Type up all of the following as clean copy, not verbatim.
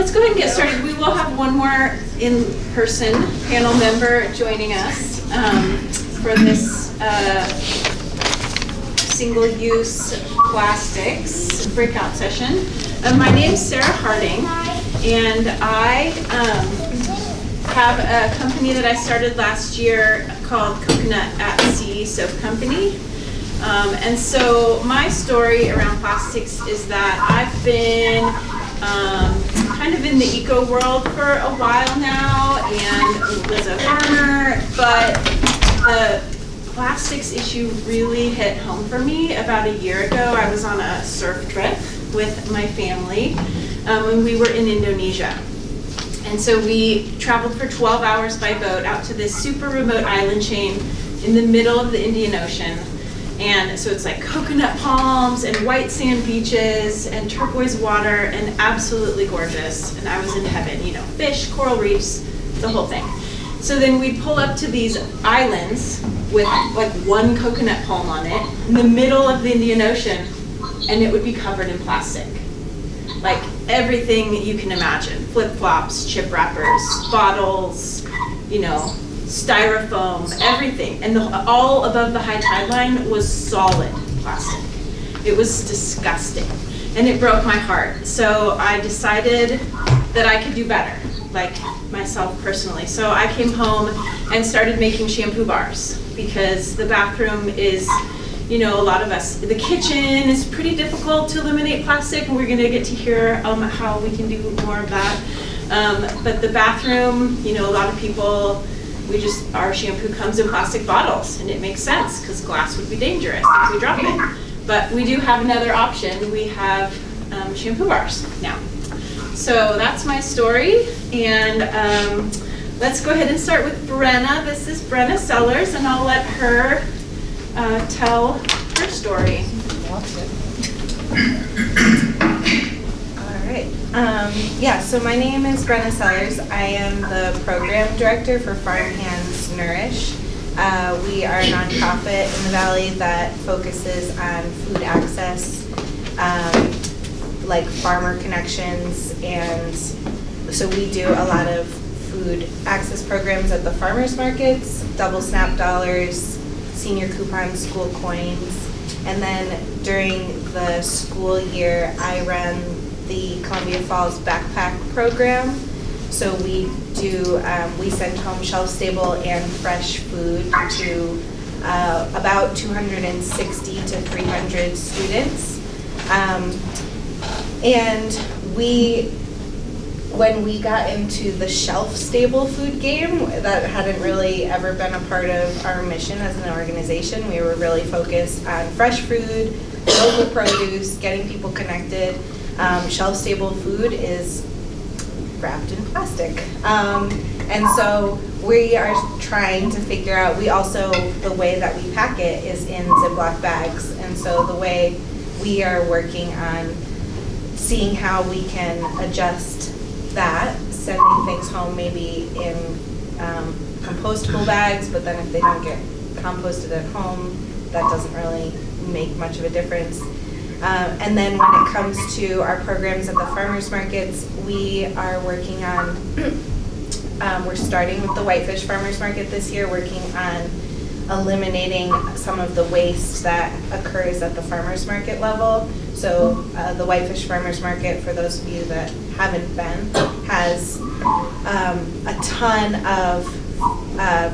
let's go ahead and get started. We will have one more in-person panel member joining us for this single-use plastics breakout session. My name's Sarah Harding, and I have a company that I started last year called Coconut at Sea Soap Company. And so my story around plastics is that I've been kind of in the eco world for a while now and was a farmer, but the plastics issue really hit home for me about a year ago. I was on a surf trip with my family when we were in Indonesia. And so we traveled for 12 hours by boat out to this super remote island chain in the middle of the Indian Ocean. And so it's like coconut palms and white sand beaches and turquoise water and absolutely gorgeous. And I was in heaven, you know, fish, coral reefs, the whole thing. So then we'd pull up to these islands with like one coconut palm on it in the middle of the Indian Ocean, and it would be covered in plastic. Like everything you can imagine, flip-flops, chip wrappers, bottles, you know, styrofoam, everything. And all above the high tide line was solid plastic. It was disgusting. And it broke my heart. So I decided that I could do better, like myself personally. So I came home and started making shampoo bars because the bathroom is, you know, a lot of us, the kitchen is pretty difficult to eliminate plastic, and we're gonna get to hear how we can do more of that. But the bathroom, you know, a lot of people, our shampoo comes in plastic bottles, and it makes sense because glass would be dangerous if we drop it. But we do have another option. We have shampoo bars now. So that's my story, and let's go ahead and start with Brenna. This is Brenna Cyrus, and I'll let her tell her story. Yeah, so my name is Brenna Cyrus. I am the program director for Farm Hands Nourish. We are a nonprofit in the Valley that focuses on food access, like farmer connections, and so we do a lot of food access programs at the farmers markets, double SNAP dollars, senior coupons, school coins, and then during the school year I run the Columbia Falls backpack program. So we do, we send home shelf-stable and fresh food to about 260 to 300 students. And when we got into the shelf-stable food game, that hadn't really ever been a part of our mission as an organization. We were really focused on fresh food, local produce, getting people connected. Shelf-stable food is wrapped in plastic. And so we are trying to figure out, the way that we pack it is in Ziploc bags. And so the way we are working on seeing how we can adjust that, sending things home maybe in compostable bags, but then if they don't get composted at home, that doesn't really make much of a difference. And then when it comes to our programs at the farmers markets, we are working on, we're starting with the Whitefish Farmers Market this year, working on eliminating some of the waste that occurs at the farmers market level. So the Whitefish Farmers Market, for those of you that haven't been, has a ton of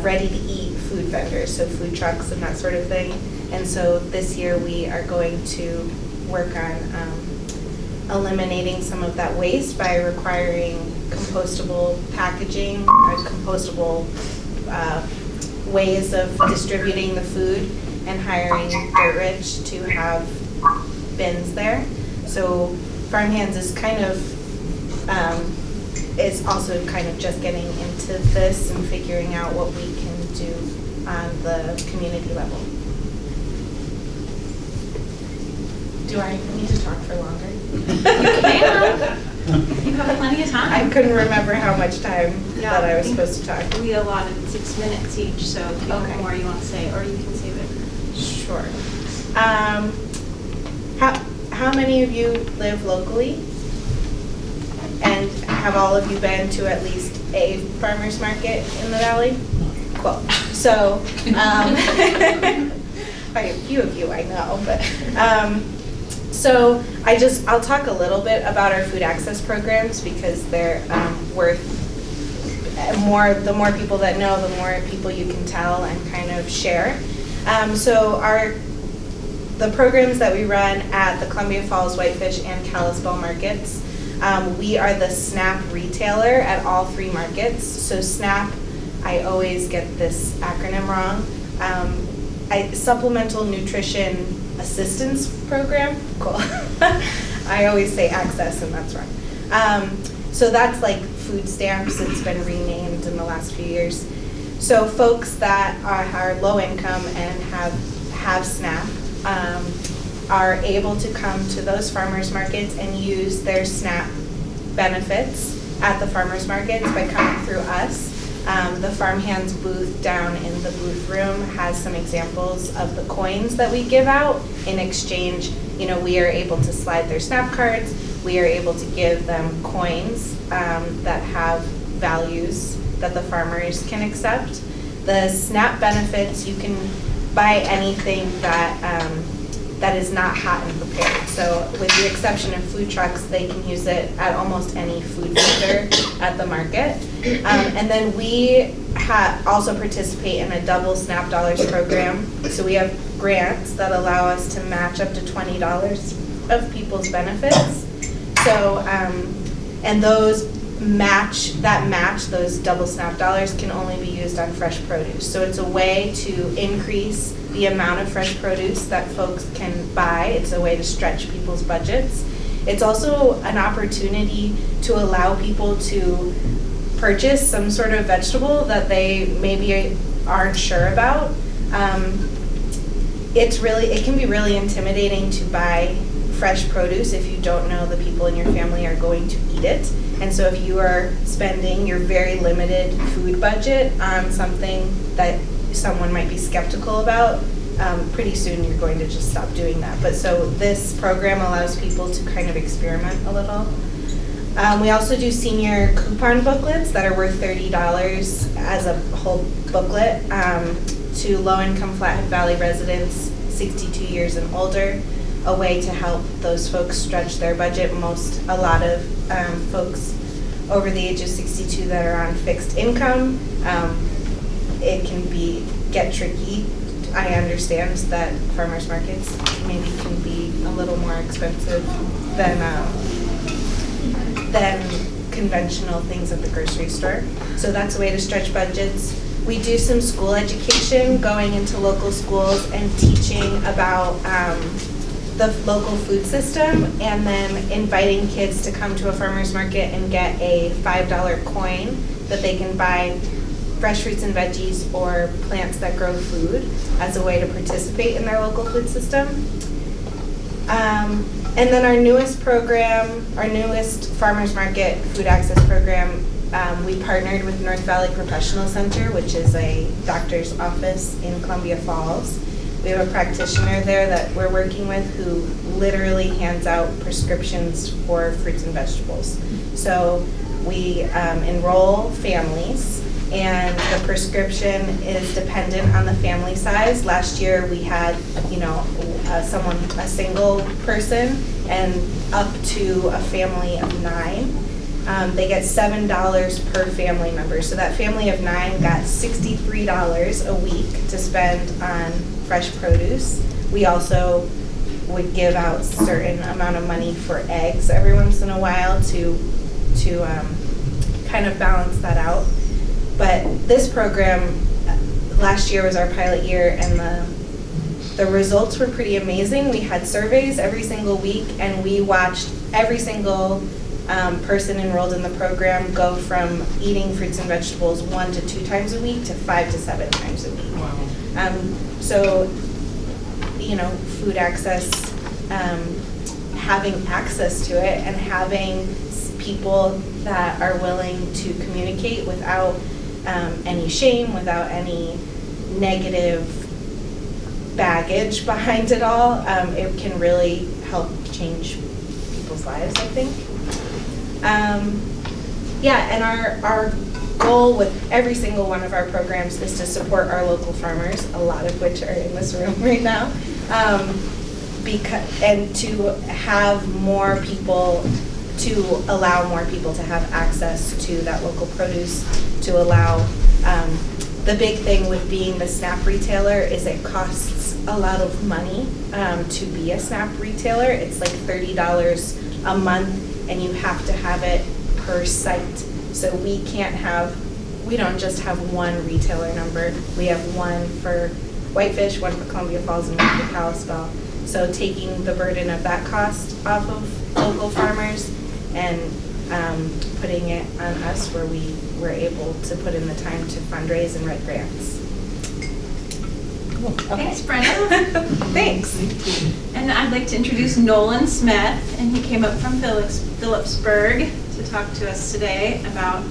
ready-to-eat food vendors, so food trucks and that sort of thing. And so this year we are going to work on eliminating some of that waste by requiring compostable packaging or compostable ways of distributing the food, and hiring Dirt Rich to have bins there. So Farm Hands is is also kind of just getting into this and figuring out what we can do on the community level. Do I need to talk for longer? You can. You have plenty of time. I couldn't remember how much time that I was supposed to talk. We allotted 6 minutes each, so if you have more you want to say, or you can save it. Sure. How many of you live locally? And have all of you been to at least a farmer's market in the valley? Cool. So, a few of you I know, but so I'll talk a little bit about our food access programs because they're worth the more people that know, the more people you can tell and kind of share. So the programs that we run at the Columbia Falls, Whitefish, and Kalispell markets, we are the SNAP retailer at all 3 markets. So SNAP, I always get this acronym wrong, Supplemental Nutrition Assistance Program. Cool. I always say access and that's wrong. So that's like food stamps. It's been renamed in the last few years. So folks that are low income and have SNAP are able to come to those farmers markets and use their SNAP benefits at the farmers markets by coming through us. The Farm Hands booth down in the booth room has some examples of the coins that we give out. In exchange, we are able to slide their SNAP cards. We are able to give them coins that have values that the farmers can accept. The SNAP benefits, you can buy anything that is not hot and prepared. So with the exception of food trucks, they can use it at almost any food vendor at the market. And then we also participate in a double SNAP dollars program. So we have grants that allow us to match up to $20 of people's benefits. So, and those double SNAP dollars can only be used on fresh produce. So it's a way to increase the amount of fresh produce that folks can buy. It's a way to stretch people's budgets. It's also an opportunity to allow people to purchase some sort of vegetable that they maybe aren't sure about. It can be really intimidating to buy fresh produce if you don't know the people in your family are going to eat it. And so if you are spending your very limited food budget on something that someone might be skeptical about, pretty soon you're going to just stop doing that. But so this program allows people to kind of experiment a little. We also do senior coupon booklets that are worth $30 as a whole booklet to low-income Flathead Valley residents 62 years and older, a way to help those folks stretch their budget. A lot of folks over the age of 62 that are on fixed income, it can get tricky. I understand that farmers markets maybe can be a little more expensive than conventional things at the grocery store. So that's a way to stretch budgets. We do some school education, going into local schools and teaching about the local food system, and then inviting kids to come to a farmer's market and get a $5 coin that they can buy fresh fruits and veggies or plants that grow food as a way to participate in their local food system. And then our newest farmers market food access program, we partnered with North Valley Professional Center, which is a doctor's office in Columbia Falls. We have a practitioner there that we're working with who literally hands out prescriptions for fruits and vegetables. So we enroll families, and the prescription is dependent on the family size. Last year we had, a single person and up to a family of 9. They get $7 per family member. So that family of 9 got $63 a week to spend on fresh produce. We also would give out a certain amount of money for eggs every once in a while to kind of balance that out. But this program, last year was our pilot year, and the results were pretty amazing. We had surveys every single week, and we watched every single person enrolled in the program go from eating fruits and vegetables 1 to 2 times a week to 5 to 7 times a week. Wow. So, food access, having access to it and having people that are willing to communicate without any shame, without any negative baggage behind it all, it can really help change people's lives, I think. Yeah, and our goal with every single one of our programs is to support our local farmers, a lot of which are in this room right now, and to have more people, to allow more people to have access to that local produce, to allow, the big thing with being the SNAP retailer is it costs a lot of money to be a SNAP retailer. It's like $30 a month, and you have to have it per site. So we don't just have one retailer number. We have one for Whitefish, one for Columbia Falls, and one for Kalispell. So taking the burden of that cost off of local farmers and putting it on us where we were able to put in the time to fundraise and write grants. Cool. Okay. Thanks, Brenna. Thanks. And I'd like to introduce Nolan Smith, and he came up from Phillipsburg to talk to us today about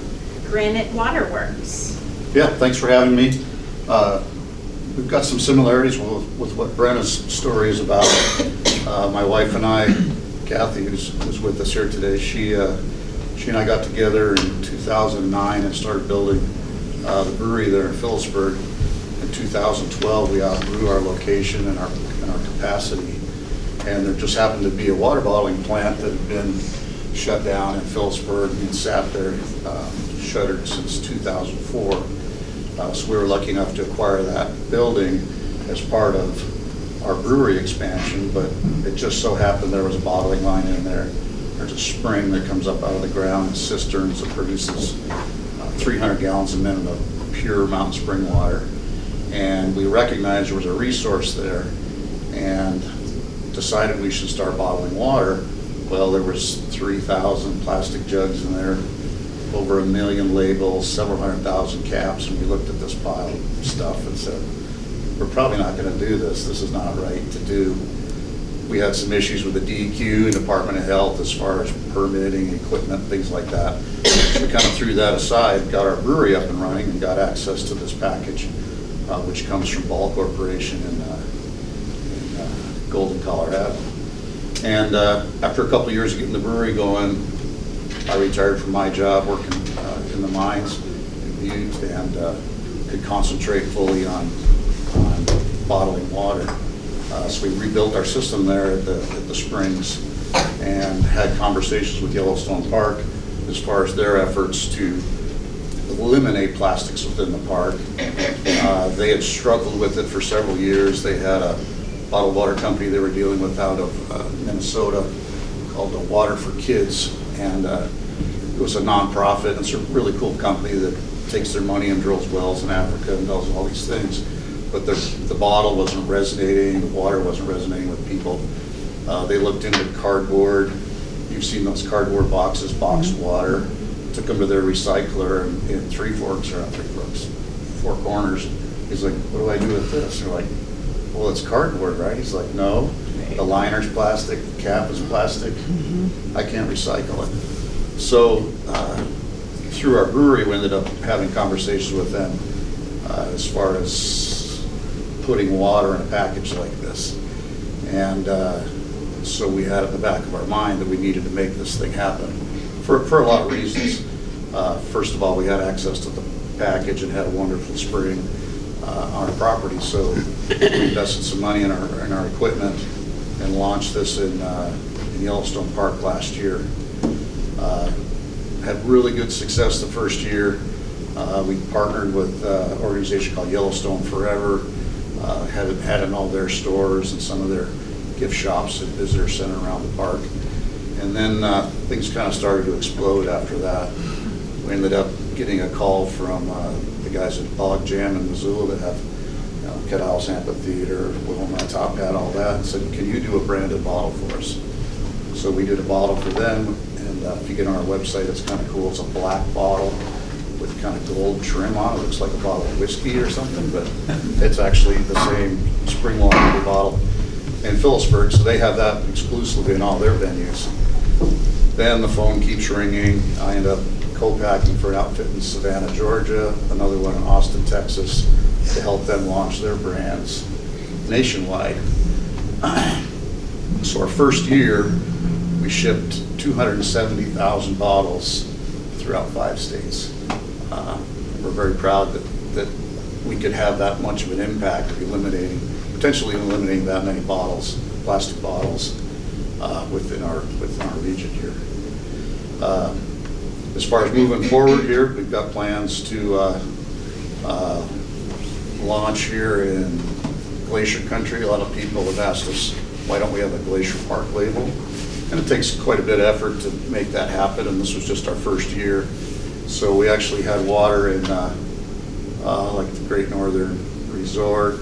Granite Waterworks. Yeah, thanks for having me. We've got some similarities with what Brenna's story is about. My wife and I, Kathy, who's with us here today, she and I got together in 2009 and started building the brewery there in Phillipsburg. In 2012, we outgrew our location and our capacity, and there just happened to be a water bottling plant that had been shut down in Phillipsburg and sat there shuttered since 2004. So we were lucky enough to acquire that building as part of our brewery expansion, but it just so happened there was a bottling line in there. There's a spring that comes up out of the ground and cisterns that produces 300 gallons a minute of pure mountain spring water. And we recognized there was a resource there and decided we should start bottling water. Well, there was 3,000 plastic jugs in there, over 1 million labels, several 100,000 caps, and we looked at this pile of stuff and said, we're probably not going to do this. This is not right to do. We had some issues with the DEQ and Department of Health as far as permitting, equipment, things like that. So we kind of threw that aside, got our brewery up and running, and got access to this package, which comes from Ball Corporation in Golden, Colorado. And after a couple of years of getting the brewery going, I retired from my job working in the mines in Butte and could concentrate fully on bottling water. So we rebuilt our system there at the springs and had conversations with Yellowstone Park as far as their efforts to eliminate plastics within the park. They had struggled with it for several years. They had a bottled water company they were dealing with out of Minnesota called the Water for Kids, and it was a nonprofit. It's a really cool company that takes their money and drills wells in Africa and does all these things. But the bottle wasn't resonating, the water wasn't resonating with people. They looked into cardboard. You've seen those cardboard boxes, boxed water. Took them to their recycler in Four Corners. He's like, what do I do with this? They're like, well, it's cardboard, right? He's like, no, the liner's plastic, the cap is plastic. I can't recycle it. So through our brewery, we ended up having conversations with them as far as putting water in a package like this. And so we had in the back of our mind that we needed to make this thing happen for a lot of reasons. First of all, we had access to the package and had a wonderful spring on our property. So we invested some money in our equipment and launched this in Yellowstone Park last year. Had really good success the first year. We partnered with an organization called Yellowstone Forever, had it in all their stores and some of their gift shops and visitor center around the park. And then things kind of started to explode after that. We ended up getting a call from the guys at Bog Jam in Missoula that have Cadal's Amphitheater, Wilma, Top Hat, all that, and said, can you do a branded bottle for us? So we did a bottle for them, and if you get on our website, it's kind of cool. It's a black bottle with kind of gold trim on it. It looks like a bottle of whiskey or something, but it's actually the same spring water bottle in Phillipsburg, so they have that exclusively in all their venues. Then the phone keeps ringing. I end up co-packing for an outfit in Savannah, Georgia, another one in Austin, Texas, to help them launch their brands nationwide. So our first year, we shipped 270,000 bottles throughout 5 states. We're very proud that we could have that much of an impact of potentially eliminating that many bottles, plastic bottles, within our region here. As far as moving forward here, we've got plans to launch here in Glacier Country. A lot of people have asked us, why don't we have a Glacier Park label? And it takes quite a bit of effort to make that happen, and this was just our first year. So we actually had water in like the Great Northern Resort,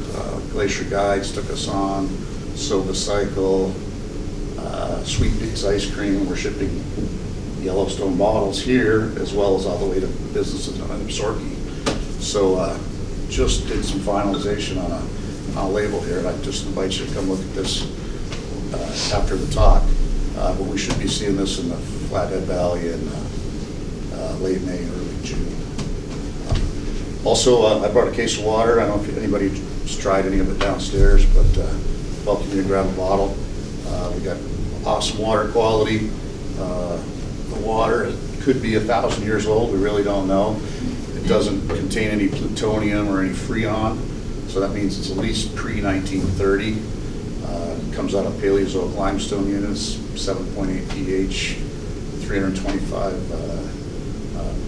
Glacier Guides took us on, Sova Cycle, Sweet Peaks Ice Cream. We're shipping Yellowstone bottles here, as well as all the way to businesses in Absorki. So just did some finalization on a label here, and I just invite you to come look at this after the talk. But we should be seeing this in the Flathead Valley in late May, early June. Also, I brought a case of water. I don't know if anybody's tried any of it downstairs, but welcome you to grab a bottle. We got awesome water quality. The water could be 1,000 years old. We really don't know. It doesn't contain any plutonium or any freon, so that means it's at least pre-1930. Comes out of Paleozoic limestone units, 7.8 pH, 325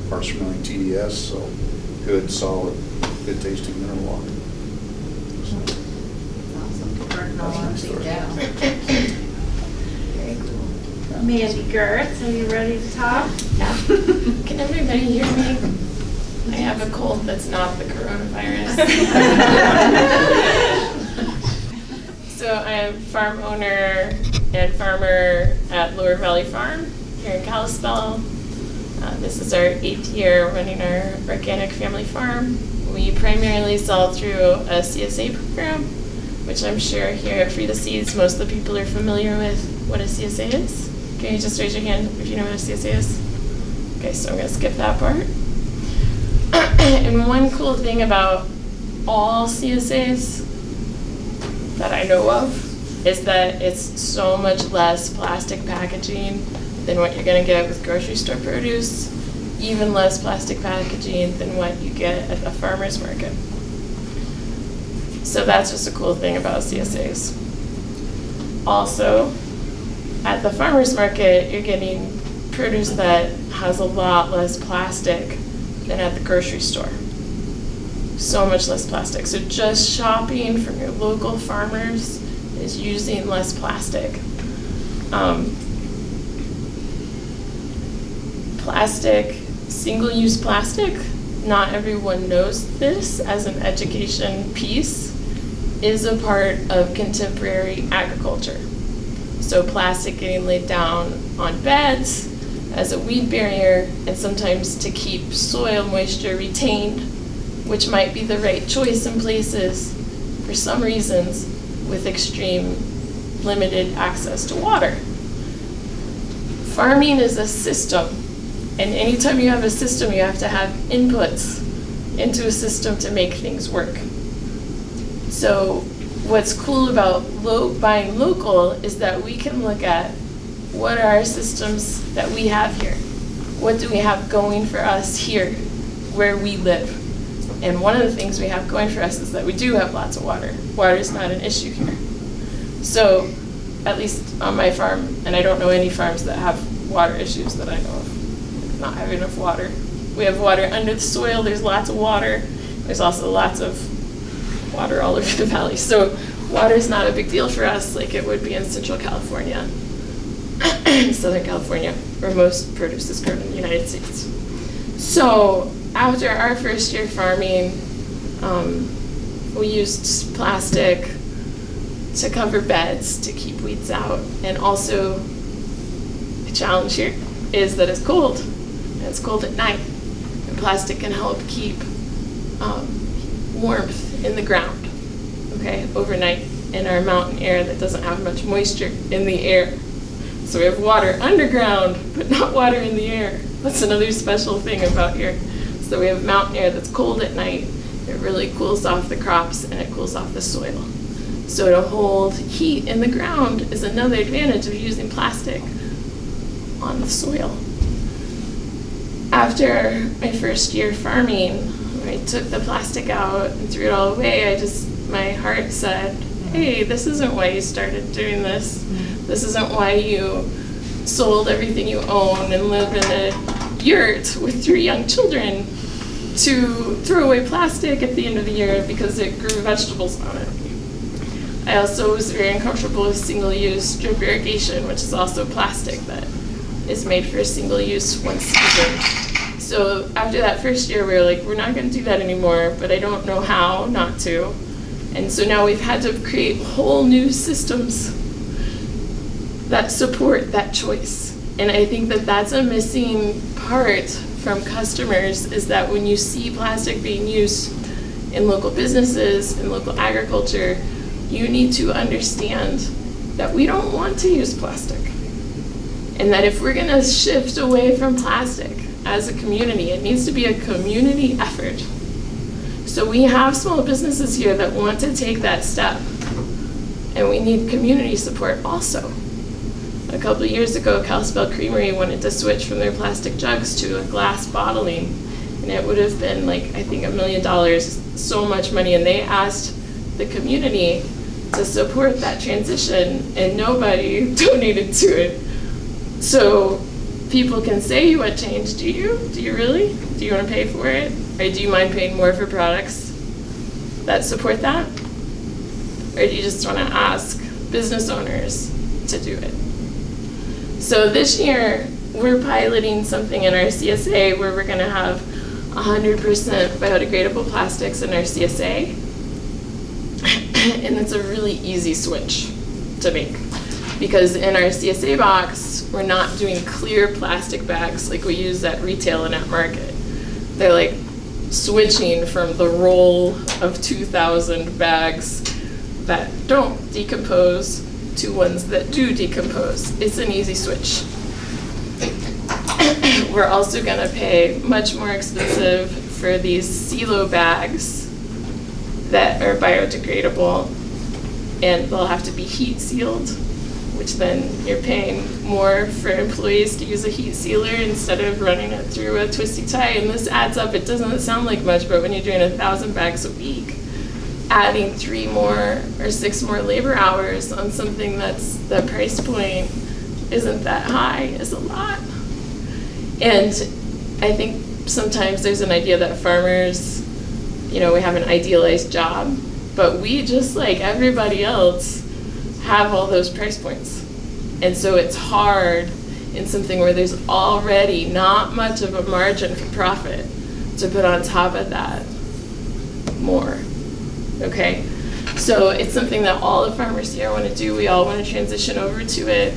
parts per million TDS, so good, solid, good tasting mineral water. Very cool. Mandy Gertz, are you ready to talk? Yeah. Can everybody hear me? I have a cold that's not the coronavirus. So I'm farm owner and farmer at Lower Valley Farm here in Kalispell. This is our 8th year running our organic family farm. We primarily sell through a CSA program, which I'm sure here at Free the Seeds, most of the people are familiar with what a CSA is. Can you just raise your hand if you know what a CSA is? Okay, so I'm going to skip that part. And one cool thing about all CSAs that I know of is that it's so much less plastic packaging than what you're going to get with grocery store produce, even less plastic packaging than what you get at a farmer's market. So that's just a cool thing about CSAs. Also, at the farmer's market, you're getting produce that has a lot less plastic than at the grocery store. So much less plastic. So just shopping from your local farmers is using less plastic. Plastic, single-use plastic, not everyone knows this as an education piece, is a part of contemporary agriculture. So plastic getting laid down on beds as a weed barrier and sometimes to keep soil moisture retained, which might be the right choice in places for some reasons with extreme limited access to water. Farming is a system, and anytime you have a system, you have to have inputs into a system to make things work. So what's cool about buying local is that we can look at what are our systems that we have here? What do we have going for us here, where we live? And one of the things we have going for us is that we do have lots of water. Water is not an issue here. So, at least on my farm, and I don't know any farms that have water issues that I know of, not having enough water. We have water under the soil, there's lots of water. There's also lots of water all over the valley. So water is not a big deal for us like it would be in Central California, Southern California, where most produce is grown in the United States. So after our first year farming, we used plastic to cover beds to keep weeds out. And also, the challenge here is that it's cold, and it's cold at night. And plastic can help keep warmth in the ground, okay, overnight in our mountain air that doesn't have much moisture in the air. So we have water underground, but not water in the air. That's another special thing about here. So we have mountain air that's cold at night. It really cools off the crops and it cools off the soil. So to hold heat in the ground is another advantage of using plastic on the soil. after my first year farming, when I took the plastic out and threw it all away, my heart said, hey, this isn't why you started doing this. This isn't why you sold everything you own and live in a yurt with 3 young children to throw away plastic at the end of the year because it grew vegetables on it. I also was very uncomfortable with single-use drip irrigation, which is also plastic that is made for single-use one season. So after that first year, we were like, we're not going to do that anymore, but I don't know how not to. And so now we've had to create whole new systems that support that choice. And I think that that's a missing part from customers, is that when you see plastic being used in local businesses, in local agriculture, you need to understand that we don't want to use plastic. And that if we're gonna shift away from plastic as a community, it needs to be a community effort. So we have small businesses here that want to take that step, and we need community support also. A couple of years ago, Kalispell Creamery wanted to switch from their plastic jugs to a glass bottling, and it would have been like, I think $1 million, so much money, and they asked the community to support that transition, and nobody donated to it. So people can say you want change. Do you? Do you really? Do you want to pay for it? Or do you mind paying more for products that support that? Or do you just want to ask business owners to do it? So this year, we're piloting something in our CSA where we're going to have 100% biodegradable plastics in our CSA. And it's a really easy switch to make, because in our CSA box, we're not doing clear plastic bags like we use at retail and at market. They're like switching from the roll of 2,000 bags that don't decompose to ones that do decompose. It's an easy switch. We're also going to pay much more expensive for these silo bags that are biodegradable, and they'll have to be heat sealed, which then you're paying more for employees to use a heat sealer instead of running it through a twisty tie. And this adds up. It doesn't sound like much, but when you're doing 1,000 bags a week, adding 3 more or 6 more labor hours on something that's the price point isn't that high is a lot. And I think sometimes there's an idea that farmers, we have an idealized job, but we, just like everybody else, have all those price points. And so it's hard in something where there's already not much of a margin for profit to put on top of that more. Okay? So it's something that all the farmers here want to do. We all want to transition over to it.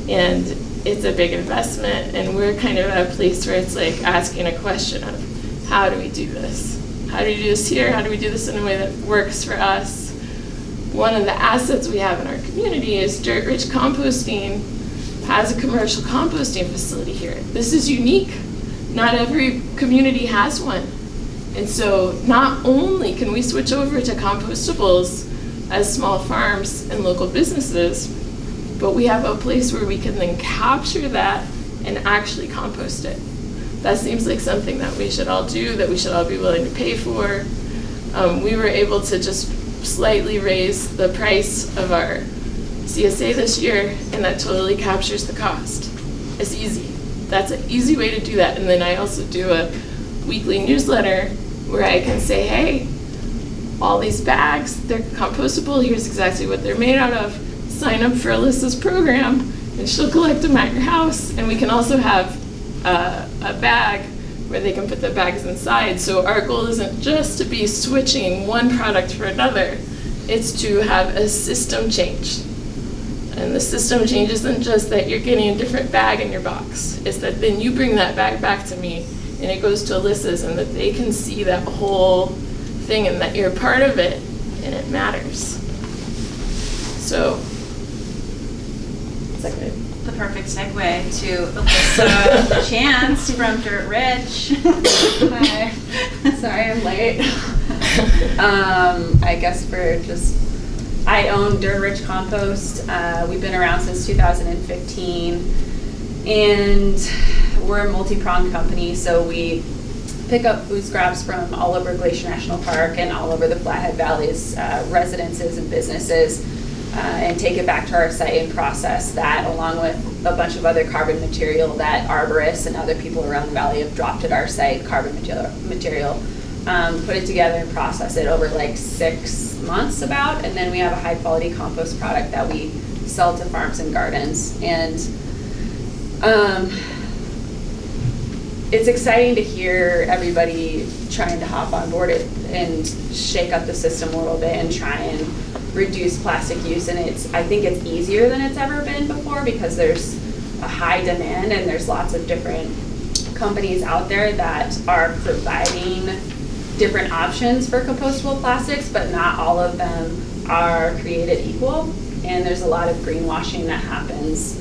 And it's a big investment. And we're kind of at a place where it's like asking a question of, how do we do this? How do we do this here? How do we do this in a way that works for us? One of the assets we have in our community is Dirt Rich Composting has a commercial composting facility here. This is unique. Not every community has one. And so not only can we switch over to compostables as small farms and local businesses, but we have a place where we can then capture that and actually compost it. That seems like something that we should all do, that we should all be willing to pay for. We were able to just slightly raise the price of our CSA this year, and that totally captures the cost. It's easy. That's an easy way to do that. And then I also do a weekly newsletter where I can say, hey, all these bags, they're compostable. Here's exactly what they're made out of. Sign up for Alyssa's program, and she'll collect them at your house. And we can also have a bag where they can put the bags inside. So our goal isn't just to be switching one product for another. It's to have a system change. And the system change isn't just that you're getting a different bag in your box. It's that then you bring that bag back to me, and it goes to Alyssa's, and that they can see that whole thing and that you're part of it, and it matters. So, is that good? The perfect segue to Alyssa Chance from Dirt Rich. Hi. Sorry I'm late. I guess I own Dirt Rich Compost. We've been around since 2015. And we're a multi-pronged company, so we pick up food scraps from all over Glacier National Park and all over the Flathead Valley's residences and businesses, and take it back to our site and process that, along with a bunch of other carbon material that arborists and other people around the valley have dropped at our site, carbon material. Put it together and process it over like 6 months about, and then we have a high quality compost product that we sell to farms and gardens. And it's exciting to hear everybody trying to hop on board it and shake up the system a little bit and try and reduce plastic use. And I think it's easier than it's ever been before, because there's a high demand and there's lots of different companies out there that are providing different options for compostable plastics, but not all of them are created equal. And there's a lot of greenwashing that happens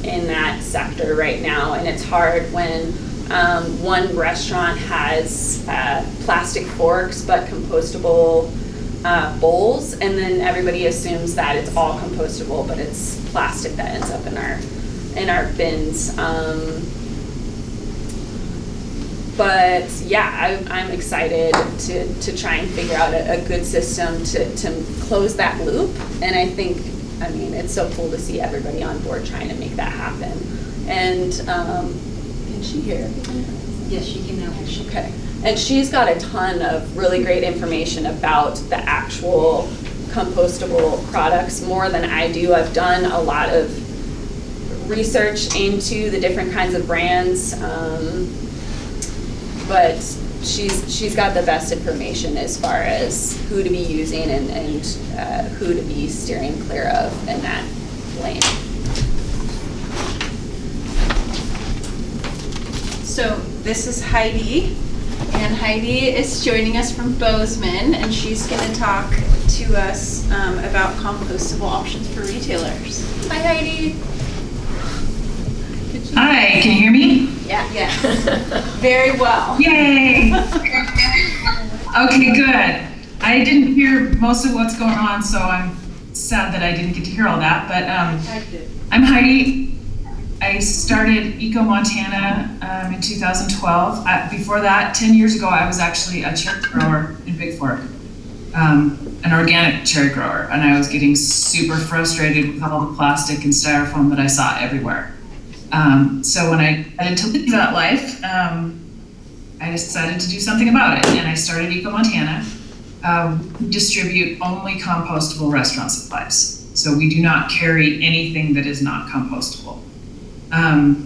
in that sector right now. And it's hard when one restaurant has plastic forks but compostable bowls, and then everybody assumes that it's all compostable, but it's plastic that ends up in our bins. But yeah, I'm excited to try and figure out a good system to close that loop. And I mean, it's so cool to see everybody on board trying to make that happen. And can she hear? Yes, she can now. Okay. And she's got a ton of really great information about the actual compostable products, more than I do. I've done a lot of research into the different kinds of brands. But she's got the best information as far as who to be using and who to be steering clear of in that lane. So this is Heidi, and Heidi is joining us from Bozeman, and she's going to talk to us about compostable options for retailers. Hi, Heidi. Hi, can you hear me? Yeah. Yes, very well. Yay! Okay, good. I didn't hear most of what's going on, so I'm sad that I didn't get to hear all that. But I'm Heidi. I started Eco Montana in 2012. Before that, 10 years ago, I was actually a cherry grower in Big Fork, an organic cherry grower, and I was getting super frustrated with all the plastic and styrofoam that I saw everywhere. So when I decided to live that life, I decided to do something about it, and I started Eco Montana. We distribute only compostable restaurant supplies, so we do not carry anything that is not compostable.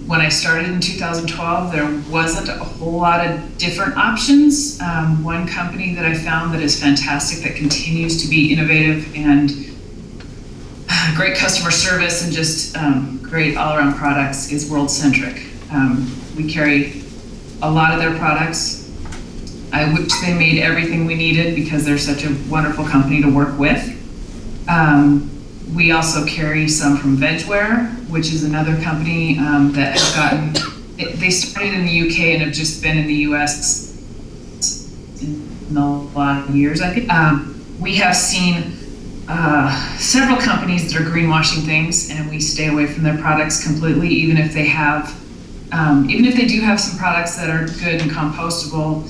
When I started in 2012, there wasn't a whole lot of different options. One company that I found that is fantastic, that continues to be innovative and great customer service and just great all-around products, is World Centric. We carry a lot of their products. I wish they made everything we needed, because they're such a wonderful company to work with. We also carry some from Vegware, which is another company that has gotten, they started in the UK and have just been in the US in a lot of years, I think. We have seen several companies that are greenwashing things, and we stay away from their products completely, even if they do have some products that are good and compostable.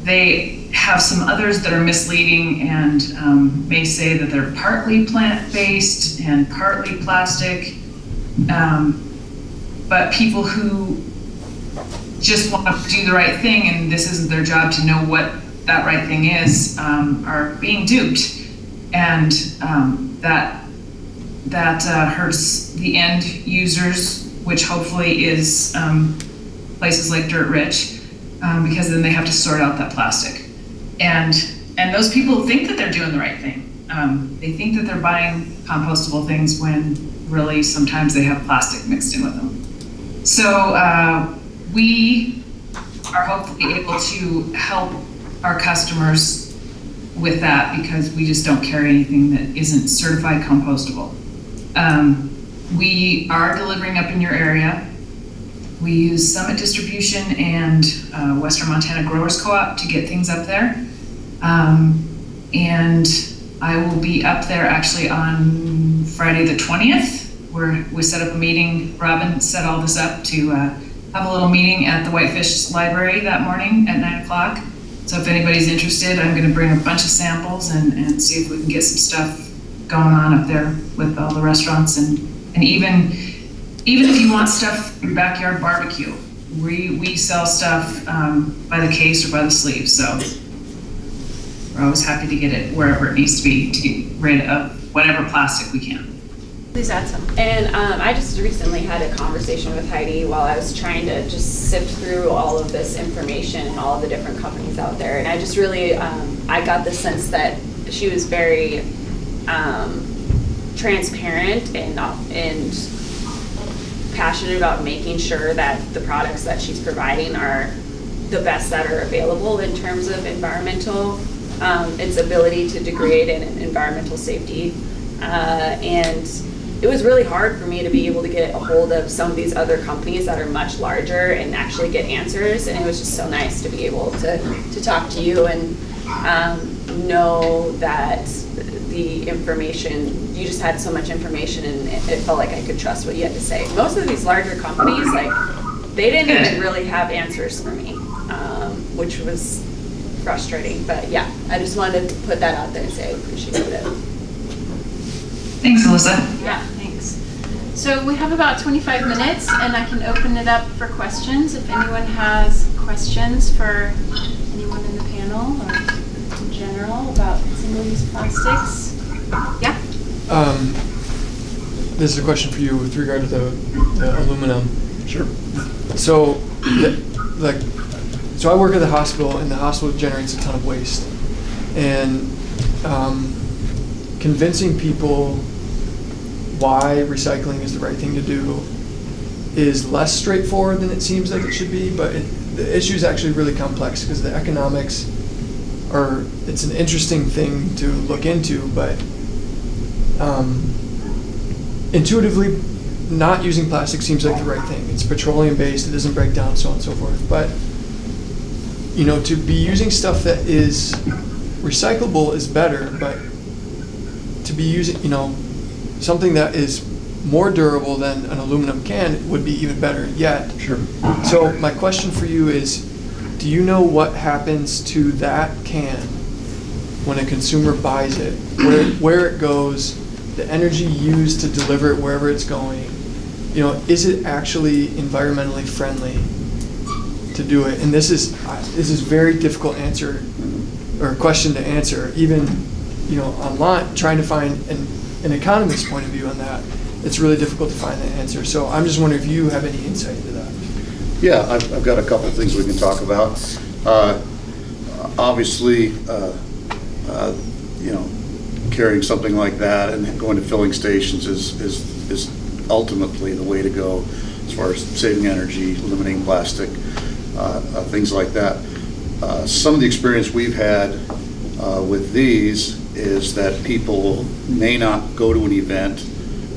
They have some others that are misleading and may say that they're partly plant-based and partly plastic. But people who just want to do the right thing, and this isn't their job to know what that right thing is, are being duped. And that hurts the end users, which hopefully is places like Dirt Rich, because then they have to sort out that plastic. And those people think that they're doing the right thing. They think that they're buying compostable things when really sometimes they have plastic mixed in with them. So we are hopefully able to help our customers with that, because we just don't carry anything that isn't certified compostable. We are delivering up in your area. We use Summit Distribution and Western Montana Growers Co-op to get things up there. And I will be up there actually on Friday the 20th we set up a meeting. Robin set all this up to have a little meeting at the Whitefish Library that morning at 9 o'clock. So if anybody's interested, I'm going to bring a bunch of samples and see if we can get some stuff going on up there with all the restaurants, and even if you want stuff for your backyard barbecue, we sell stuff by the case or by the sleeve. So we're always happy to get it wherever it needs to be to get rid of whatever plastic we can. Please add some. And I just recently had a conversation with Heidi while I was trying to just sift through all of this information and all of the different companies out there. And I just really, I got the sense that she was very transparent and passionate about making sure that the products that she's providing are the best that are available in terms of environmental, its ability to degrade and environmental safety. And it was really hard for me to be able to get a hold of some of these other companies that are much larger and actually get answers. And it was just so nice to be able to talk to you and know that the information, you just had so much information and it felt like I could trust what you had to say. Most of these larger companies, like, they didn't even really have answers for me, which was frustrating. But yeah, I just wanted to put that out there and say I appreciate it. Thanks, Alyssa. Yeah, thanks. So we have about 25 minutes and I can open it up for questions. If anyone has questions for anyone in the panel or in general about single-use plastics. Yeah? This is a question for you with regard to the aluminum. Sure. So, so I work at the hospital, and the hospital generates a ton of waste. And convincing people why recycling is the right thing to do is less straightforward than it seems like it should be, but the issue is actually really complex because the economics are, it's an interesting thing to look into, but intuitively not using plastic seems like the right thing. It's petroleum based, it doesn't break down, so on and so forth. But you know, to be using stuff that is recyclable is better, but to be using, you know, something that is more durable than an aluminum can would be even better yet. Sure. So my question for you is, do you know what happens to that can when a consumer buys it? Where it goes, the energy used to deliver it wherever it's going? You know, is it actually environmentally friendly to do it? And this is very difficult answer or question to answer. Even, you know, online, trying to find an economist's point of view on that, it's really difficult to find that answer. So I'm just wondering if you have any insight into that. Yeah, I've got a couple of things we can talk about. Obviously, you know, carrying something like that and going to filling stations is ultimately the way to go as far as saving energy, eliminating plastic, things like that. Some of the experience we've had with these is that people may not go to an event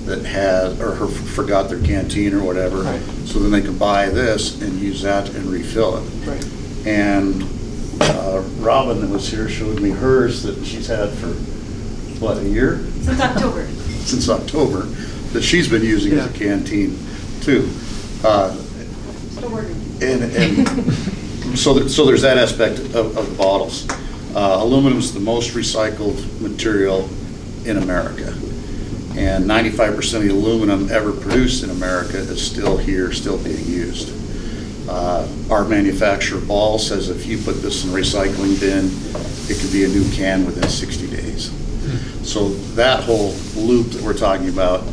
that has or forgot their canteen or whatever, right. So then they can buy this and use that and refill it. Right. And Robin that was here showed me hers that she's had for, what, a year? Since October. Since October, that she's been using as a canteen too. Still working. And so there's that aspect of the bottles. Aluminum's the most recycled material in America. And 95% of the aluminum ever produced in America is still here, still being used. Our manufacturer, Ball, says if you put this in a recycling bin, it could be a new can within 60 days. So that whole loop that we're talking about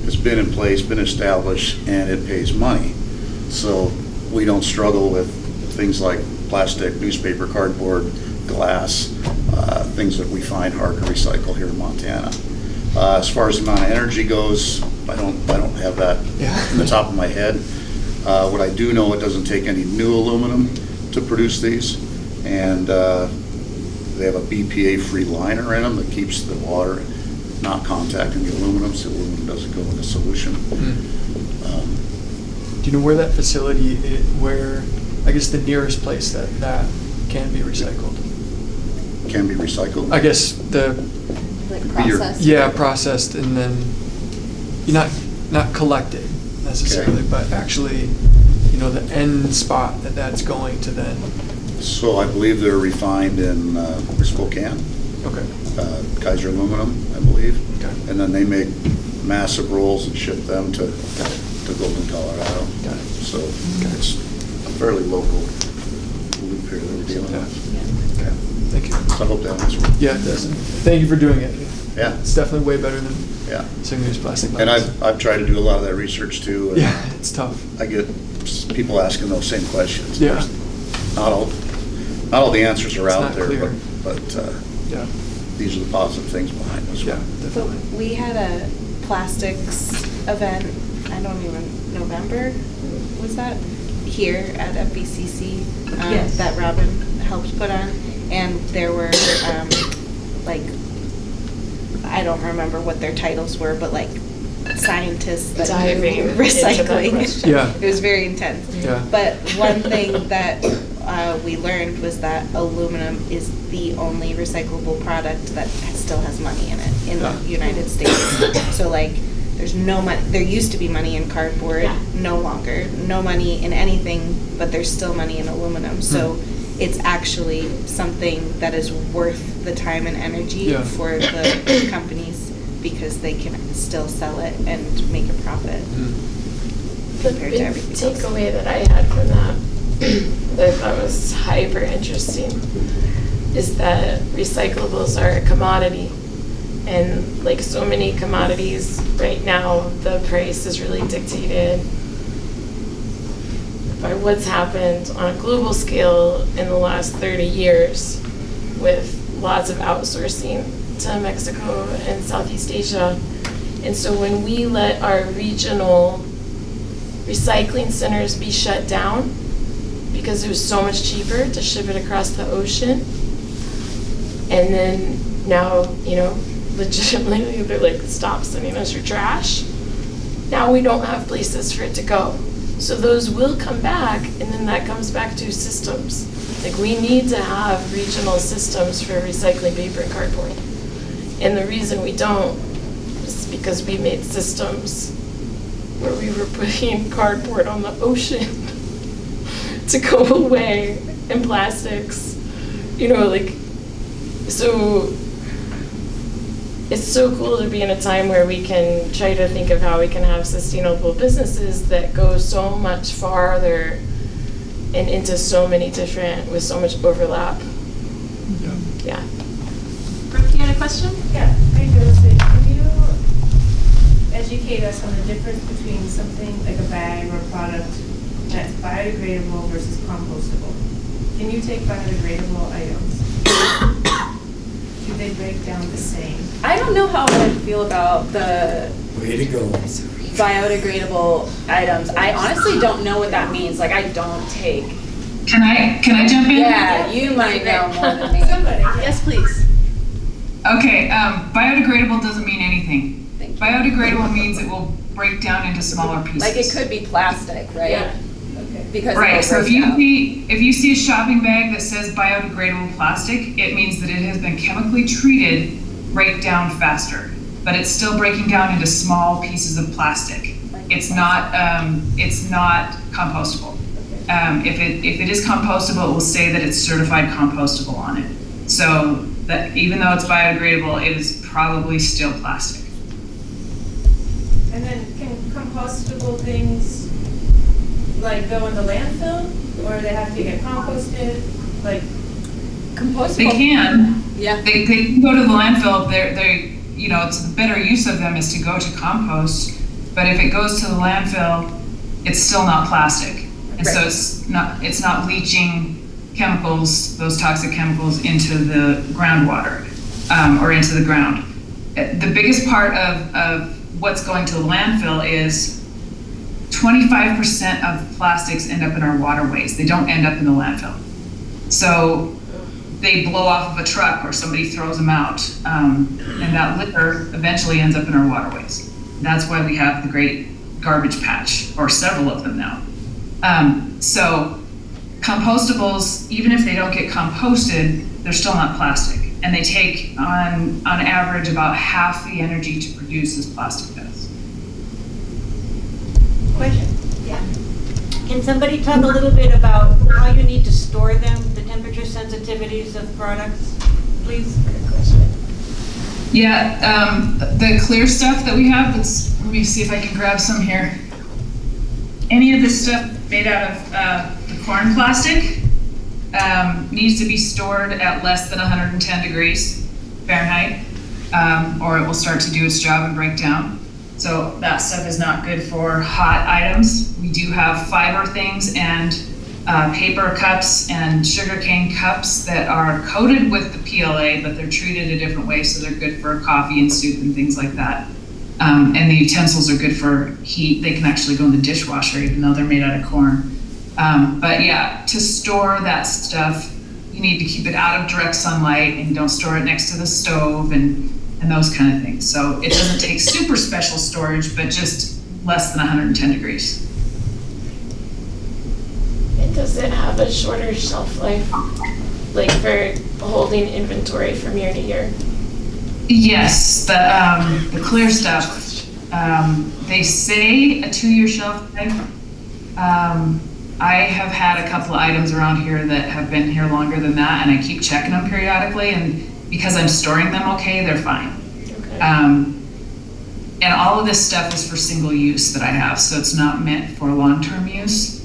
has been in place, been established, and it pays money. So we don't struggle with things like plastic, newspaper, cardboard, glass, things that we find hard to recycle here in Montana. As far as the amount of energy goes, I don't have that in the top of my head. What I do know, it doesn't take any new aluminum to produce these, and they have a BPA-free liner in them that keeps the water not contacting the aluminum, so the aluminum doesn't go in the solution. Do you know where that facility is, where, I guess the nearest place that can be recycled? Can be recycled? I guess the Like processed. Yeah, processed, and then not collected necessarily, Okay. but actually, the end spot that's going to then. So I believe they're refined in Spokane, Okay. Kaiser Aluminum, I believe. Okay. And then they make massive rolls and ship them to Got it. Golden, Colorado. Got it. So it's a fairly local loop here that we're dealing Yeah. with. Okay. Thank you. So I hope that answers. Yeah, it does. Thank you for doing it. Yeah, It's definitely way better than yeah. single-use plastic And bottles. I've tried to do a lot of that research too. And Yeah, it's tough. I get people asking those same questions. Yeah. There's Not all the answers are It's out not there, clear. but Yeah, these are the positive things behind this yeah, one. So definitely. we had a plastics event, November, was that? Here at FBCC, Yes. that Robin helped put on. And there were, I don't remember what their titles were, but scientists that Diving knew into that recycling. question. Yeah. It was very intense. Yeah. But one thing that we learned was that aluminum is the only recyclable product that still has money in it in Yeah. the United States. So there's no money. There used to be money in cardboard, Yeah. no longer. No money in anything, but there's still money in aluminum. So it's actually something that is worth the time and energy Yeah. for the companies because they can still sell it and make a profit. The compared to big everything else. takeaway that I had from that, that I thought was hyper interesting, is that recyclables are a commodity. And like so many commodities, right now, the price is really dictated by what's happened on a global scale in the last 30 years with lots of outsourcing to Mexico and Southeast Asia. And so when we let our regional recycling centers be shut down because it was so much cheaper to ship it across the ocean, and then now, legitimately they're like, stop sending us your trash. Now we don't have places for it to go. So those will come back, and then that comes back to systems. We need to have regional systems for recycling paper and cardboard. And the reason we don't is because we made systems where we were putting cardboard on the ocean to go away, and plastics, so it's so cool to be in a time where we can try to think of how we can have sustainable businesses that go so much farther and into so many different, with so much overlap. Yeah. Yeah. Brooke, you had a question? Yeah, I do. So can you educate us on the difference between something like a bag or a product that's biodegradable versus compostable? Can you take biodegradable items? Do they break down the same? I don't know how I feel about the Way to go. biodegradable items. I honestly don't know what that means. I don't take. Can I jump in? Yeah, you might know more than me. Somebody. Yes, please. Okay, biodegradable doesn't mean anything. Thank you. Biodegradable means it will break down into smaller pieces. It could be plastic, right? Yeah. Okay. Because Right, it'll so break down. if you see a shopping bag that says biodegradable plastic, it means that it has been chemically treated, break down faster. But it's still breaking down into small pieces of plastic. It's not compostable. If it is compostable, it will say that it's certified compostable on it. So that even though it's biodegradable, it is probably still plastic. And then can compostable things go in the landfill, or they have to get composted? Compostable. They can. Yeah. They can go to the landfill. It's the better use of them is to go to compost. But if it goes to the landfill, it's still not plastic, and so Right. it's not leaching chemicals, those toxic chemicals, into the groundwater or into the ground. The biggest part of what's going to the landfill is 25% of plastics end up in our waterways. They don't end up in the landfill. So they blow off of a truck or somebody throws them out, and that litter eventually ends up in our waterways. That's why we have the great garbage patch, or several of them now. So compostables, even if they don't get composted, they're still not plastic. And they take, on average, about half the energy to produce as plastic does. Can somebody talk a little bit about how you need to store them, the temperature sensitivities of products, please? Yeah, the clear stuff that we have, let me see if I can grab some here. Any of this stuff made out of the corn plastic needs to be stored at less than 110 degrees Fahrenheit, or it will start to do its job and break down. So that stuff is not good for hot items. We do have fiber things and paper cups and sugarcane cups that are coated with the PLA, but they're treated a different way, so they're good for coffee and soup and things like that. And the utensils are good for heat. They can actually go in the dishwasher, even though they're made out of corn. But yeah, to store that stuff, you need to keep it out of direct sunlight, and don't store it next to the stove and those kind of things. So it doesn't take super special storage, but just less than 110 degrees. And does it have a shorter shelf life, like for holding inventory from year to year? Yes, the clear stuff, they say a 2-year shelf life. I have had a couple of items around here that have been here longer than that, and I keep checking them periodically, and because I'm storing them okay, they're fine. Okay. And all of this stuff is for single use that I have, so it's not meant for long-term use.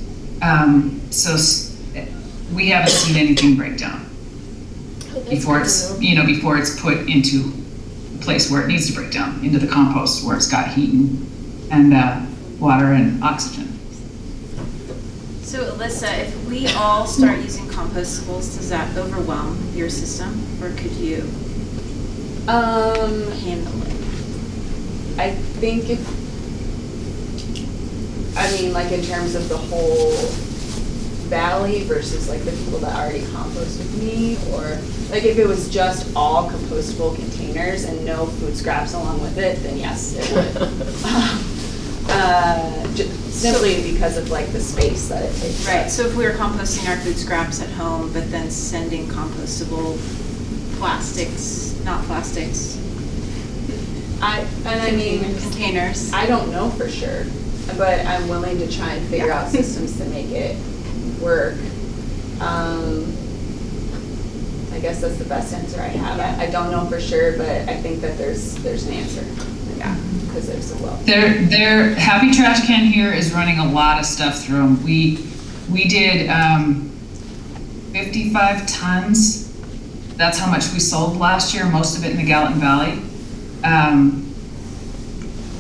We haven't seen anything break down before before it's put into a place where it needs to break down, into the compost where it's got heat and water and oxygen. So Alyssa, if we all start using compostables, does that overwhelm your system, or could you handle it? I think like in terms of the whole valley versus like the people that already compost with me, or like if it was just all compostable containers and no food scraps along with it, then yes, it would. Simply because of like the space that it takes. Right, so if we were composting our food scraps at home, but then sending compostable containers. I don't know for sure, but I'm willing to try and figure out systems to make it work. I guess that's the best answer I have. Yeah. I don't know for sure, but I think that there's an answer. Yeah, because there's a well. Their Happy Trash Can here is running a lot of stuff through them. We did 55 tons. That's how much we sold last year, most of it in the Gallatin Valley.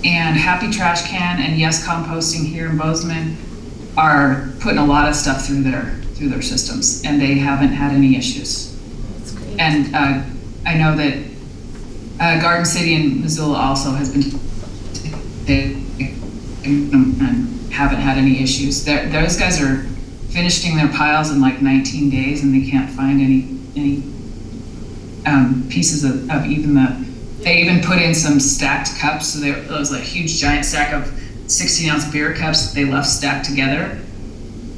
And Happy Trash Can and Yes Composting here in Bozeman are putting a lot of stuff through their systems, and they haven't had any issues. That's great. And I know that Garden City in Missoula also has been and haven't had any issues. Those guys are finishing their piles in like 19 days, and they can't find any pieces of even they even put in some stacked cups. So there was a huge giant stack of 16-ounce beer cups that they left stacked together,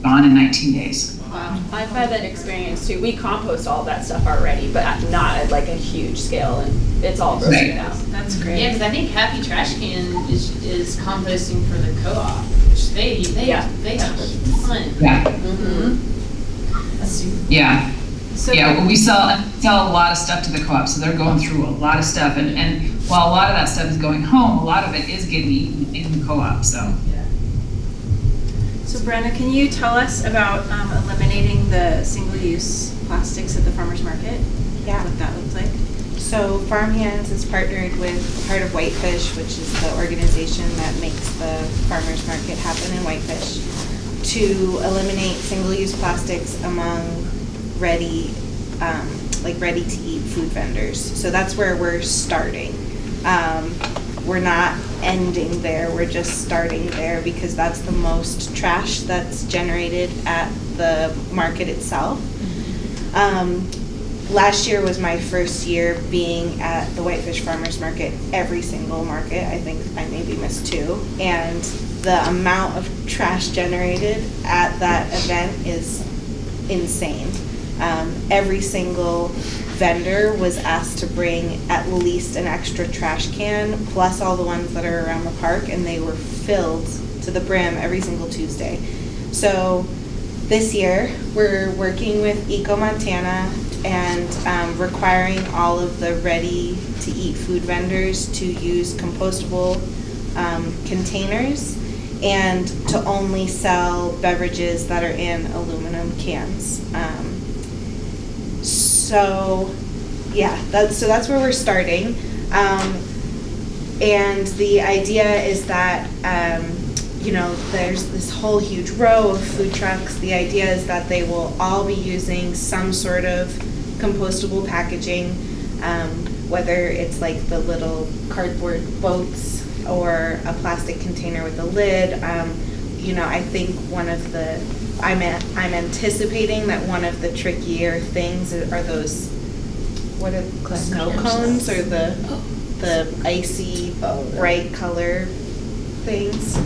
gone in 19 days. Wow, I've had that experience too. We compost all that stuff already, but not at like a huge scale, and it's all broken out. That's great. Yeah, because I think Happy Trash Can is composting for the co-op, which they have a ton. Yeah. Mm-hmm. That's super. Yeah. So Yeah, we sell a lot of stuff to the co-op, so they're going through a lot of stuff, and while a lot of that stuff is going home, a lot of it is getting eaten in the co-op. So. So Brenna, can you tell us about eliminating the single-use plastics at the farmer's market? Yeah. What that looks like? So Farm Hands is partnered with part of Whitefish, which is the organization that makes the farmers market happen in Whitefish, to eliminate single-use plastics among ready-to-eat food vendors. So that's where we're starting. We're not ending there, we're just starting there because that's the most trash that's generated at the market itself. Last year was my first year being at the Whitefish Farmers Market, every single market. I think I maybe missed 2. And the amount of trash generated at that event is insane. Every single vendor was asked to bring at least an extra trash can, plus all the ones that are around the park, and they were filled to the brim every single Tuesday. So this year, we're working with Eco Montana and requiring all of the ready-to-eat food vendors to use compostable containers and to only sell beverages that are in aluminum cans. So that's where we're starting. And the idea is that, there's this whole huge row of food trucks. The idea is that they will all be using some sort of compostable packaging, whether it's like the little cardboard boats or a plastic container with a lid. I think I'm anticipating that one of the trickier things are those, what are snow cones or the icy bright color things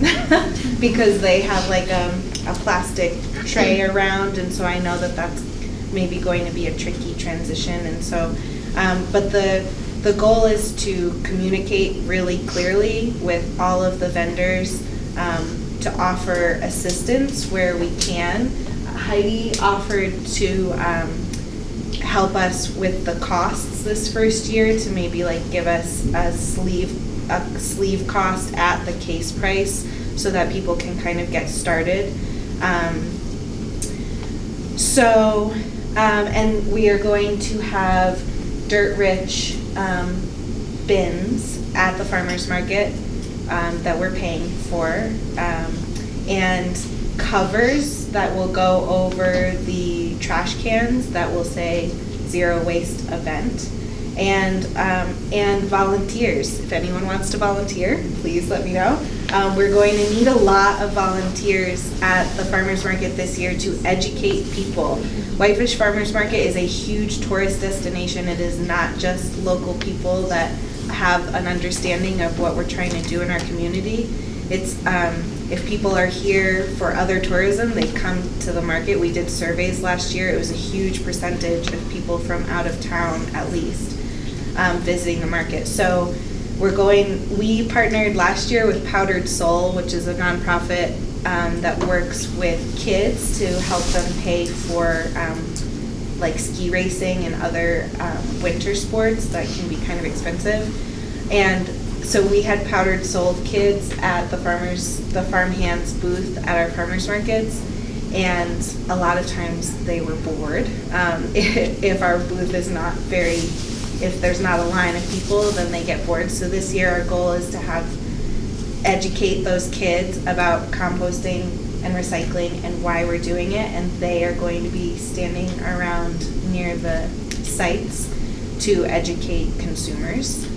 because they have like a plastic tray around, and so I know that that's maybe going to be a tricky transition. And so but the goal is to communicate really clearly with all of the vendors to offer assistance where we can. Heidi offered to help us with the costs this first year, to maybe like give us a sleeve cost at the case price so that people can kind of get started. And we are going to have dirt-rich bins at the farmer's market that we're paying for, and covers that will go over the trash cans that will say zero waste event, and volunteers. If anyone wants to volunteer, please let me know. We're going to need a lot of volunteers at the farmers market this year to educate people. Whitefish Farmers Market is a huge tourist destination. It is not just local people that have an understanding of what we're trying to do in our community. It's if people are here for other tourism, they come to the market. We did surveys last year. It was a huge percentage of people from out of town, at least, visiting the market. So we partnered last year with Powdered Soul, which is a nonprofit that works with kids to help them pay for like ski racing and other winter sports that can be kind of expensive. And so we had Powdered Soul kids at the farm hands booth at our farmers markets, and a lot of times they were bored. If our booth is if there's not a line of people, then they get bored. So this year our goal is to educate those kids about composting and recycling and why we're doing it, and they are going to be standing around near the sites to educate consumers.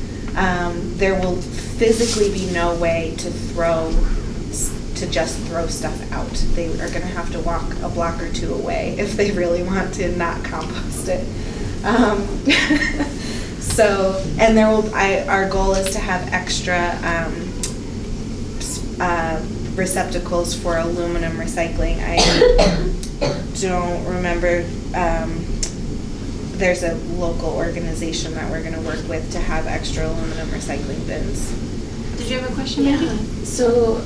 There will physically be no way to just throw stuff out. They are going to have to walk a block or two away if they really want to not compost it. Our goal is to have extra receptacles for aluminum recycling. I don't remember. There's a local organization that we're going to work with to have extra aluminum recycling bins. Did you have a question, Yeah. Maggie? So,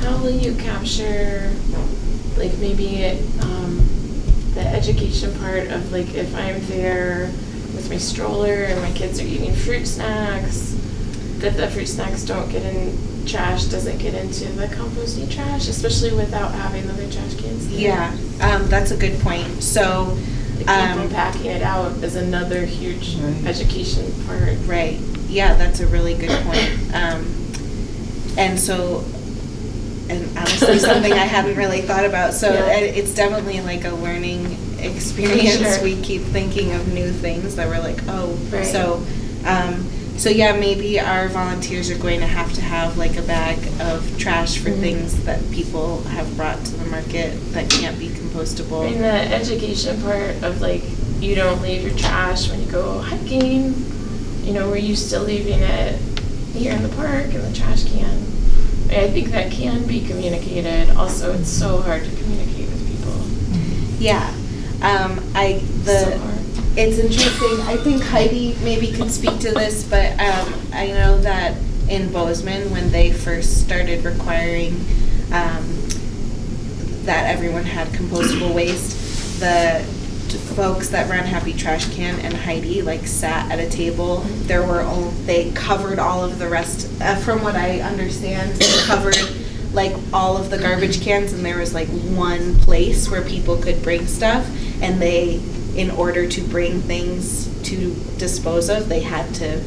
how will you capture, like, maybe the education part of, like, if I'm there with my stroller and my kids are eating fruit snacks, that the fruit snacks don't get in trash, doesn't get into the composting trash, especially without having other trash cans there? Yeah, that's a good point. So, people packing it out is another huge education part. Right. Yeah, that's a really good point. And honestly, something I hadn't really thought about. So it's definitely like a learning experience. Sure. We keep thinking of new things that we're like, oh. Right. So yeah, maybe our volunteers are going to have like a bag of trash for things that people have brought to the market that can't be compostable. And the education part of, like, you don't leave your trash when you go hiking, we're used to leaving it here in the park in the trash can. I think that can be communicated. Also, it's so hard to communicate with people. Yeah. So hard. It's interesting. I think Heidi maybe could speak to this, but I know that in Bozeman, when they first started requiring that everyone had compostable waste. The folks that run Happy Trash Can and Heidi like sat at a table. They covered all of the rest, from what I understand, they covered like all of the garbage cans, and there was like one place where people could bring stuff, and they, in order to bring things to dispose of, they had to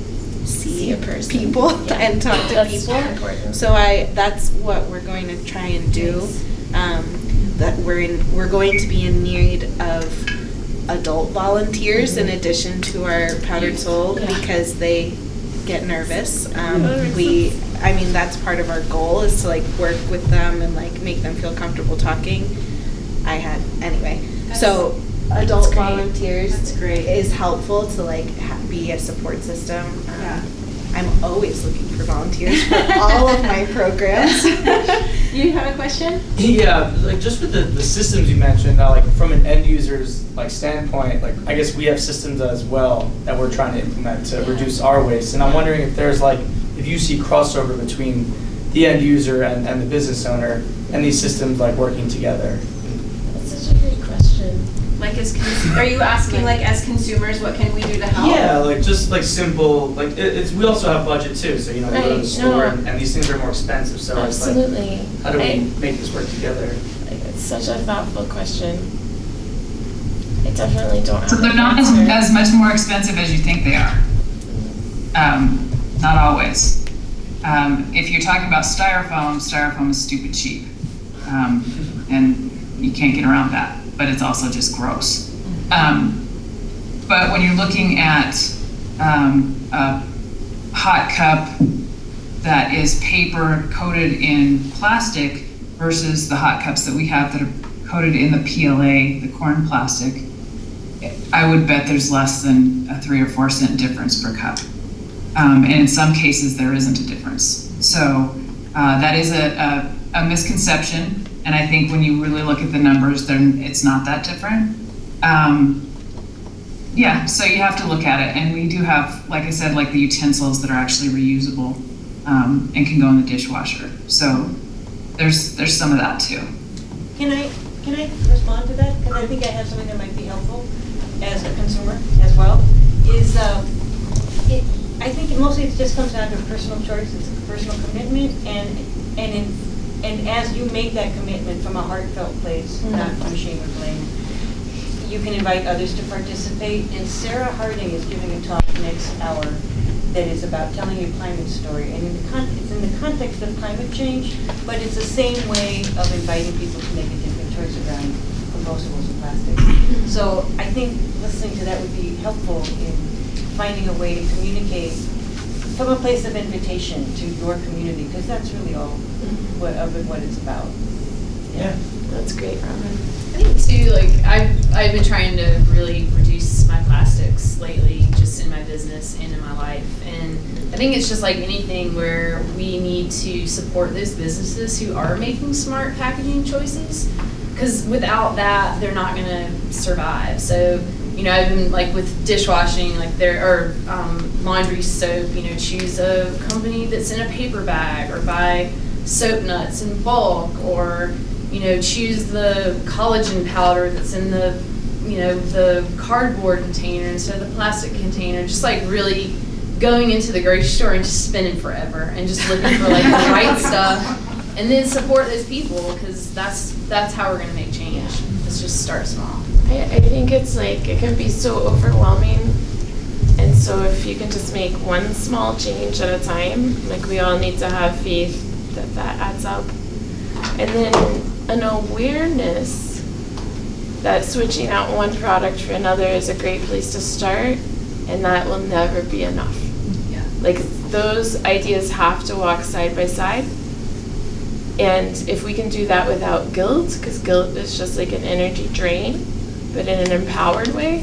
see a person. people and talk to That's people. important. So that's what we're going to try and do. That we're going to be in need of adult volunteers in addition to our powdered soul, because they get nervous. That's part of our goal, is to like work with them and like make them feel comfortable talking. So adult volunteers is helpful to like be a support system. I'm always looking for volunteers for all of my programs. You have a question? Yeah, like just with the systems you mentioned, like from an end user's like standpoint, like I guess we have systems as well that we're trying to implement to reduce our waste. And I'm wondering if there's like, if you see crossover between the end user and the business owner and these systems like working together. That's such a great question. Like are you asking like as consumers, what can we do to help? Yeah, like just like simple, like it's we also have budget too, so you know we go to the store and these things are more expensive, so absolutely. It's like, how do we make this work together? Like, it's such a thoughtful question. I definitely don't have So they're not as much more expensive as you think they are. Not always. If you're talking about styrofoam is stupid cheap. And you can't get around that, but it's also just gross. But when you're looking at a hot cup that is paper coated in plastic versus the hot cups that we have that are coated in the PLA, the corn plastic, I would bet there's less than a 3 or 4 cent difference per cup. And in some cases, there isn't a difference. So that is a misconception. And I think when you really look at the numbers, then it's not that different. So you have to look at it. And we do have, like I said, like the utensils that are actually reusable and can go in the dishwasher. So there's some of that too. Can I respond to that? Because I think I have something that might be helpful as a consumer as well. I think mostly it just comes down to personal choice. It's a personal commitment, and as you make that commitment from a heartfelt place, not from shame or blame, you can invite others to participate. And Sarah Harding is giving a talk next hour that is about telling your climate story. And it's in the context of climate change, but it's the same way of inviting people to make a different choice around compostables and plastics. So I think listening to that would be helpful in finding a way to communicate from a place of invitation to your community, because that's really all what it's about. Yeah. That's great, Robin. I think too, like I've been trying to really reduce my plastics lately, just in my business and in my life. And I think it's just like anything where we need to support those businesses who are making smart packaging choices, because without that, they're not going to survive. So, you know, I've been like with dishwashing, like laundry soap, you know, choose a company that's in a paper bag, or buy soap nuts in bulk, or, you know, choose the collagen powder that's in the, you know, the cardboard container instead of the plastic container. Just like really going into the grocery store and just spending forever and just looking for like the right stuff, and then support those people, because that's how we're going to make change. Let's just start small. I think it's like, it can be so overwhelming, and so if you can just make one small change at a time, like we all need to have faith that adds up. And then an awareness that switching out one product for another is a great place to start, and that will never be enough. Yeah. Like, those ideas have to walk side by side. And if we can do that without guilt, because guilt is just like an energy drain, but in an empowered way,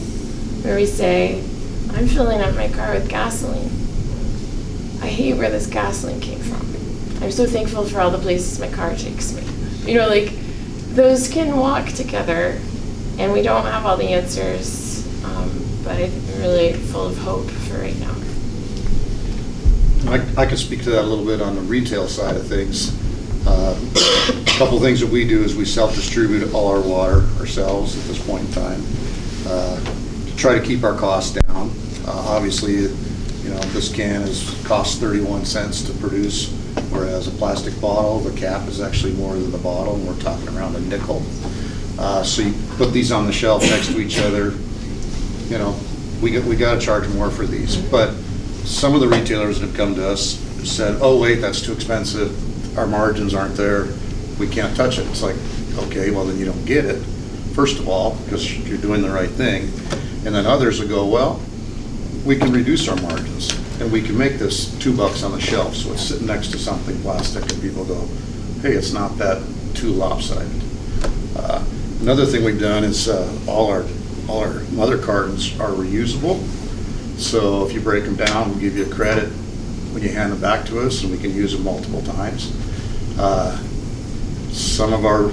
where we say, I'm filling up my car with gasoline. I hate where this gasoline came from. I'm so thankful for all the places my car takes me. You know, like, those can walk together, and we don't have all the answers, but I'm really full of hope for right now. I can speak to that a little bit on the retail side of things. A Couple things that we do is we self-distribute all our water ourselves at this point in time to try to keep our costs down. Obviously, you know, this can costs 31 cents to produce, whereas a plastic bottle, the cap is actually more than the bottle, and we're talking around a nickel. So you put these on the shelf next to each other, you know, we got to charge more for these. But some of the retailers that have come to us said, oh wait, that's too expensive, our margins aren't there, we can't touch it. It's like, okay, well then you don't get it, first of all, because you're doing the right thing. And then others will go, well, we can reduce our margins and we can make this $2 on the shelf, so it's sitting next to something plastic, and people go, hey, it's not that too lopsided. Another thing we've done is all our mother cartons are reusable. So if you break them down, we'll give you a credit when you hand them back to us, and we can use them multiple times. Some of our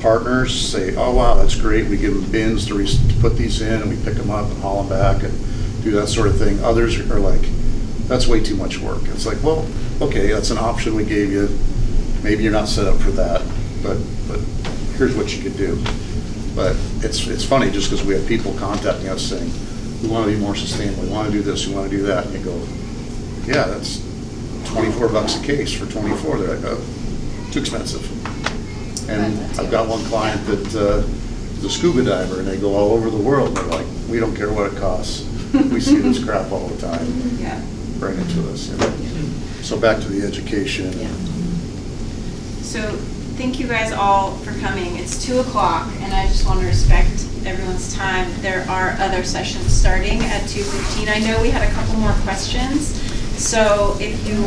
partners say, oh wow, that's great, we give them bins to put these in, and we pick them up and haul them back and do that sort of thing. Others are like, that's way too much work. It's like, well, okay, that's an option we gave you. Maybe you're not set up for that, but here's what you could do. But it's funny, just because we have people contacting us saying, we want to be more sustainable, we want to do this, we want to do that, and you go, yeah, that's $24 a case for 24. They're like, oh, too expensive. And I've got one client that is a scuba diver, and they go all over the world, and they're like, we don't care what it costs. We see this crap all the time. Yeah. Bring it to us. You know? So back to the education. Yeah. So thank you guys all for coming. It's 2 o'clock, and I just want to respect everyone's time. There are other sessions starting at 2:15. I know we had a couple more questions, so if you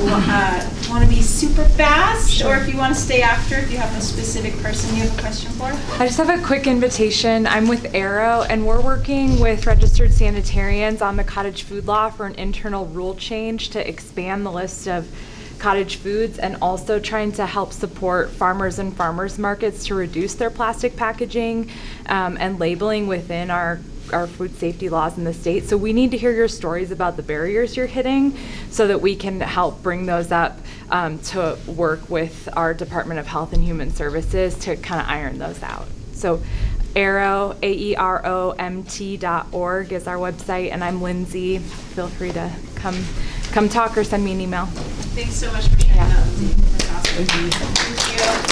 want to be super fast, or if you want to stay after, if you have a specific person you have a question for. I just have a quick invitation. I'm with Arrow, and we're working with registered sanitarians on the cottage food law for an internal rule change to expand the list of cottage foods, and also trying to help support farmers and farmers markets to reduce their plastic packaging and labeling within our food safety laws in the state. So we need to hear your stories about the barriers you're hitting so that we can help bring those up to work with our Department of Health and Human Services to kind of iron those out. So Aeromt.org is our website, and I'm Lindsay. Feel free to come talk or send me an email. Thanks so much for sharing that, Lindsay. That's awesome. Thank you.